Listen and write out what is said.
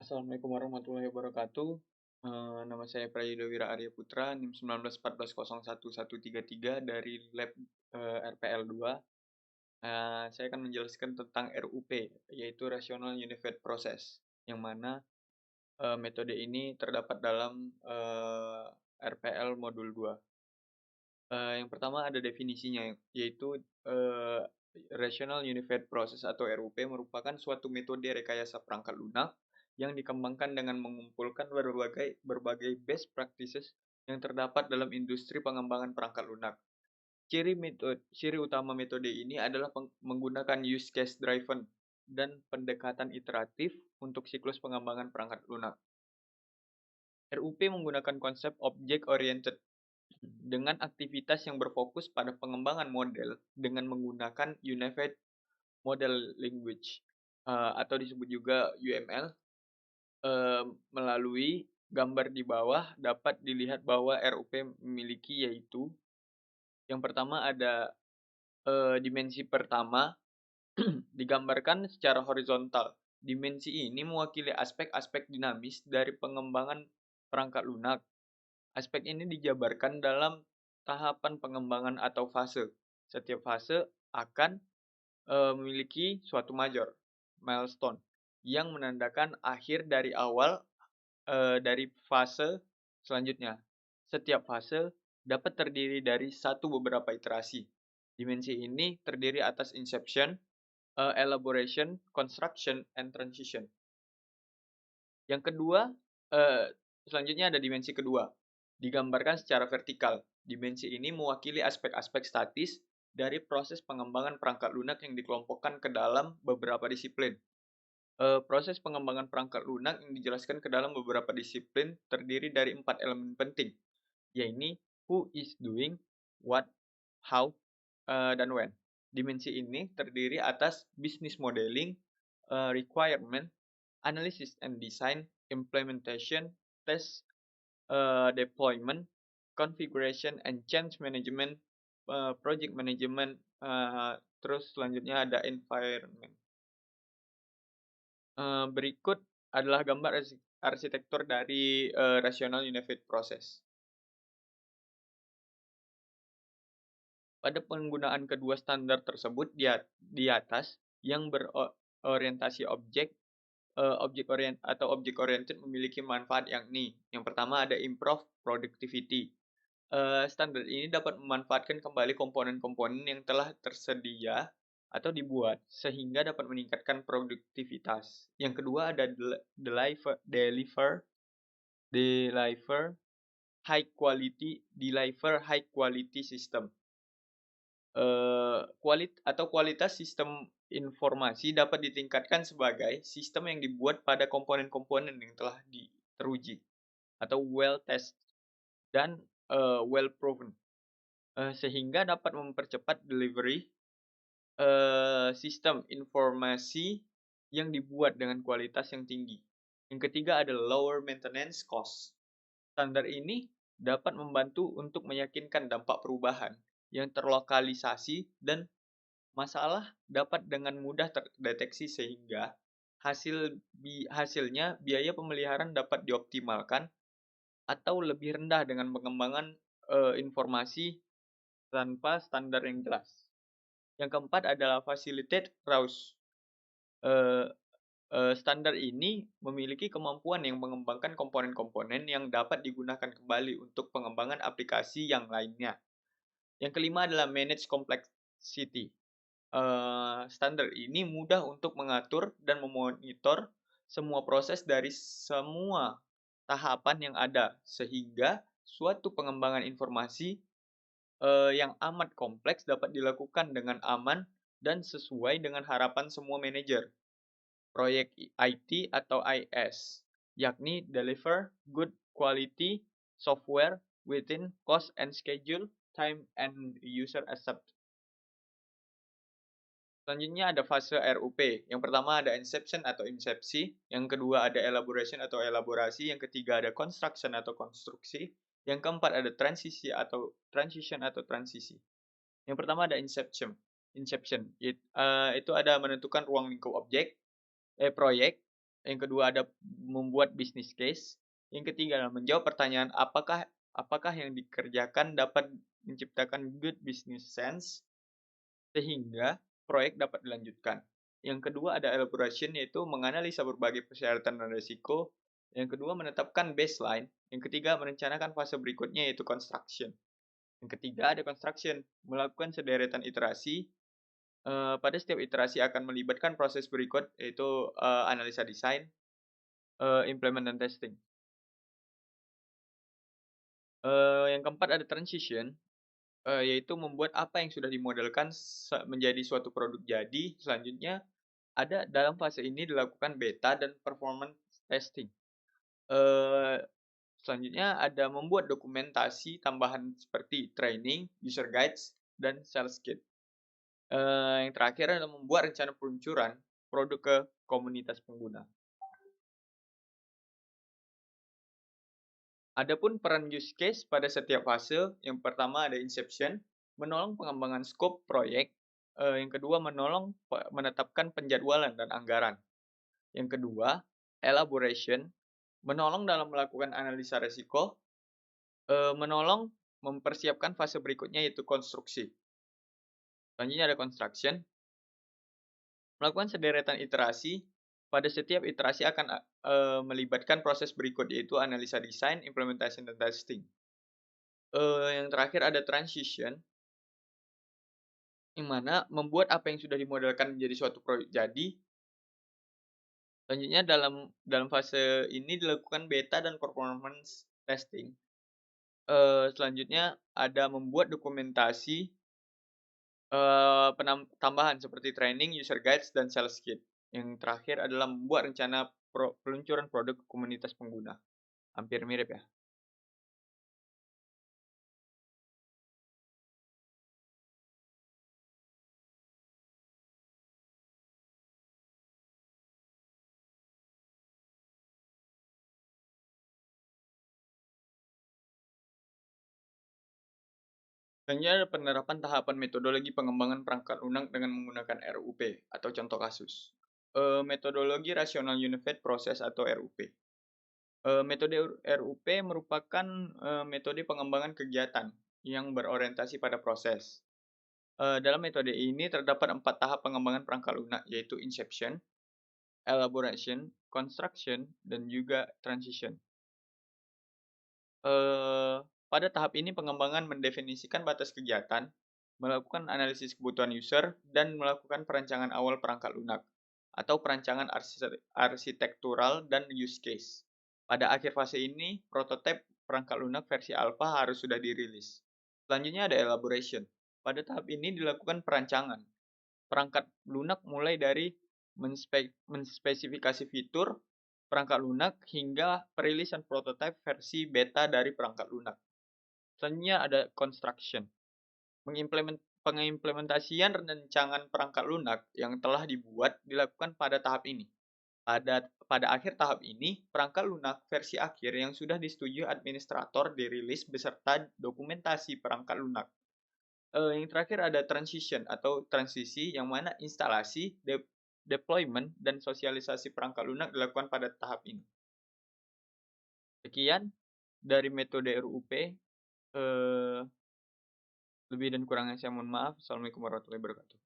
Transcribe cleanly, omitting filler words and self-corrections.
Assalamualaikum warahmatullahi wabarakatuh. Nama saya Prayudawira Arya Putra, NIM 1914011133 dari lab RPL 2. Saya akan menjelaskan tentang RUP, yaitu Rational Unified Process, yang mana metode ini terdapat dalam RPL modul 2. Yang pertama ada definisinya, yaitu Rational Unified Process atau RUP merupakan suatu metode rekayasa perangkat lunak yang dikembangkan dengan mengumpulkan berbagai best practices yang terdapat dalam industri pengembangan perangkat lunak. Ciri utama metode ini adalah menggunakan use case driven dan pendekatan iteratif untuk siklus pengembangan perangkat lunak. RUP menggunakan konsep object oriented dengan aktivitas yang berfokus pada pengembangan model dengan menggunakan Unified Model Language atau disebut juga UML. Melalui gambar di bawah dapat dilihat bahwa RUP memiliki, yaitu yang pertama ada dimensi pertama digambarkan secara horizontal. Dimensi ini mewakili aspek-aspek dinamis dari pengembangan perangkat lunak. Aspek ini dijabarkan dalam tahapan pengembangan atau fase. Setiap fase akan memiliki suatu major, milestone, yang menandakan akhir dari awal dari fase selanjutnya. Setiap fase dapat terdiri dari beberapa iterasi. Dimensi ini terdiri atas inception, elaboration, construction, and transition. Yang kedua, selanjutnya ada dimensi kedua, digambarkan secara vertikal. Dimensi ini mewakili aspek-aspek statis dari proses pengembangan perangkat lunak yang dikelompokkan ke dalam beberapa disiplin. Proses pengembangan perangkat lunak yang dijelaskan ke dalam beberapa disiplin terdiri dari 4 elemen penting, yaitu who is doing, what, how, dan when. Dimensi ini terdiri atas business modeling, requirement, analysis and design, implementation, test, deployment, configuration and change management, project management, terus selanjutnya ada environment. Berikut adalah gambar arsitektur dari Rational Unified Process. Pada penggunaan kedua standar tersebut di atas yang berorientasi objek oriented memiliki manfaat, yakni yang pertama ada improve productivity. Standar ini dapat memanfaatkan kembali komponen-komponen yang telah tersedia atau dibuat sehingga dapat meningkatkan produktivitas. Yang kedua ada deliver high quality system. Kualitas sistem informasi dapat ditingkatkan sebagai sistem yang dibuat pada komponen-komponen yang telah teruji atau well tested dan well proven, sehingga dapat mempercepat delivery sistem informasi yang dibuat dengan kualitas yang tinggi. Yang ketiga ada lower maintenance cost. Standar ini dapat membantu untuk meyakinkan dampak perubahan yang terlokalisasi dan masalah dapat dengan mudah terdeteksi sehingga hasilnya biaya pemeliharaan dapat dioptimalkan atau lebih rendah dengan pengembangan informasi tanpa standar yang jelas. Yang keempat adalah facilitate RAUS. Standar ini memiliki kemampuan yang mengembangkan komponen-komponen yang dapat digunakan kembali untuk pengembangan aplikasi yang lainnya. Yang kelima adalah manage complexity. Standar ini mudah untuk mengatur dan memonitor semua proses dari semua tahapan yang ada, sehingga suatu pengembangan informasi yang amat kompleks dapat dilakukan dengan aman dan sesuai dengan harapan semua manajer proyek IT atau IS, yakni deliver good quality software within cost and schedule, time and user accept. Selanjutnya ada fase RUP. Yang pertama ada inception atau insepsi, yang kedua ada elaboration atau elaborasi, yang ketiga ada construction atau konstruksi, yang keempat ada transition atau transisi. Yang pertama ada inception. Itu ada menentukan ruang lingkup proyek, Yang kedua ada membuat business case. Yang ketiga adalah menjawab pertanyaan apakah apakah yang dikerjakan dapat menciptakan good business sense sehingga proyek dapat dilanjutkan. Yang kedua ada elaboration, yaitu menganalisa berbagai persyaratan dan risiko. Yang kedua menetapkan baseline. Yang ketiga merencanakan fase berikutnya, yaitu construction. Yang ketiga ada construction, melakukan sederetan iterasi. Pada setiap iterasi akan melibatkan proses berikut, yaitu analisa desain, implement dan testing. Yang keempat ada transition, yaitu membuat apa yang sudah dimodelkan menjadi suatu produk jadi. Selanjutnya ada dalam fase ini dilakukan beta dan performance testing. Eee, Selanjutnya ada membuat dokumentasi tambahan seperti training, user guides, dan sales kit. Yang terakhir adalah membuat rencana peluncuran produk ke komunitas pengguna. Adapun peran use case pada setiap fase, yang pertama ada inception, menolong pengembangan skop proyek. Yang kedua menolong menetapkan penjadwalan dan anggaran. Yang kedua, elaboration, menolong dalam melakukan analisa resiko, menolong mempersiapkan fase berikutnya, yaitu konstruksi. Selanjutnya ada construction, melakukan sederetan iterasi. Pada setiap iterasi akan melibatkan proses berikut, yaitu analisa desain, implementation, dan testing. Yang terakhir ada transition, yang mana membuat apa yang sudah dimodelkan menjadi suatu proyek jadi. Selanjutnya dalam fase ini dilakukan beta dan performance testing. Selanjutnya ada membuat dokumentasi, tambahan seperti training, user guides, dan sales kit. Yang terakhir adalah membuat rencana peluncuran produk ke komunitas pengguna. Hampir mirip ya. Selanjutnya ada penerapan tahapan metodologi pengembangan perangkat lunak dengan menggunakan RUP atau contoh kasus. Metodologi Rational Unified Process atau RUP. Metode RUP merupakan metode pengembangan kegiatan yang berorientasi pada proses. Dalam metode ini terdapat 4 tahap pengembangan perangkat lunak, yaitu inception, elaboration, construction, dan juga transition. Pada tahap ini pengembangan mendefinisikan batas kegiatan, melakukan analisis kebutuhan user, dan melakukan perancangan awal perangkat lunak atau perancangan arsitektural dan use case. Pada akhir fase ini, prototipe perangkat lunak versi alpha harus sudah dirilis. Selanjutnya ada elaboration. Pada tahap ini dilakukan perancangan perangkat lunak mulai dari menspesifikasi fitur perangkat lunak hingga perilisan prototipe versi beta dari perangkat lunak. Selanjutnya ada construction. Pengimplementasian rancangan perangkat lunak yang telah dibuat dilakukan pada tahap ini. Pada akhir tahap ini, perangkat lunak versi akhir yang sudah disetujui administrator dirilis beserta dokumentasi perangkat lunak. Yang terakhir ada transition atau transisi, yang mana instalasi, deployment, dan sosialisasi perangkat lunak dilakukan pada tahap ini. Sekian dari metode RUP. Lebih dan kurangnya saya mohon maaf. Assalamualaikum warahmatullahi wabarakatuh.